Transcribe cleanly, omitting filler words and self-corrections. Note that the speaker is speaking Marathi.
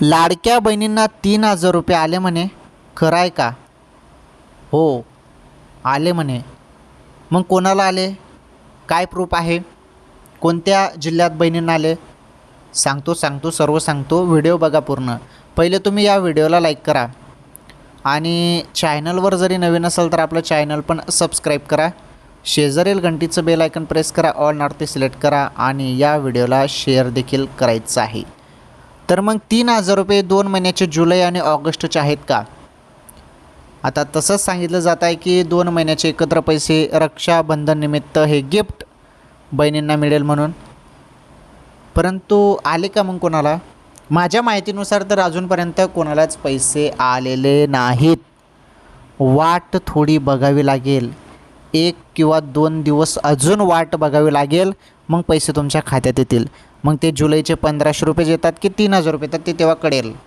लाडक्या बहिणींना 3,000 रुपये आले म्हणे, खरं आहे का? हो, आले म्हणे. मग कोणाला आले? काय प्रूफ आहे? कोणत्या जिल्ह्यात बहिणींना आले? सांगतो सर्व सांगतो. व्हिडिओ बघा पूर्ण. पहिले तुम्ही या व्हिडिओला लाईक करा आणि चॅनलवर जरी नवीन असाल तर आपलं चॅनल पण सबस्क्राईब करा. शेजारील घंटीचं बेल आयकन प्रेस करा, ऑल नॉट सिलेक्ट करा आणि या व्हिडिओला शेअर देखील करायचं आहे. तर मग 3,000 रुपये 2 महिन्याचे जुलै आणि ऑगस्टचे आहेत का? आता तसंच सांगितलं जात आहे की 2 महिन्याचे एकत्र पैसे रक्षाबंधननिमित्त हे गिफ्ट बहिणींना मिळेल म्हणून. परंतु आले का मग कोणाला? माझ्या माहितीनुसार तर अजूनपर्यंत कोणालाच पैसे आलेले नाहीत. वाट थोडी बघावी लागेल. 1 किंवा 2 दिवस अजून वाट बघावी लागेल, मग पैसे तुमच्या खात्यात येतील. मग ते जुलैचे 1,500 रुपये येतात की 3,000 रुपये येतात ते तेव्हा कळेल.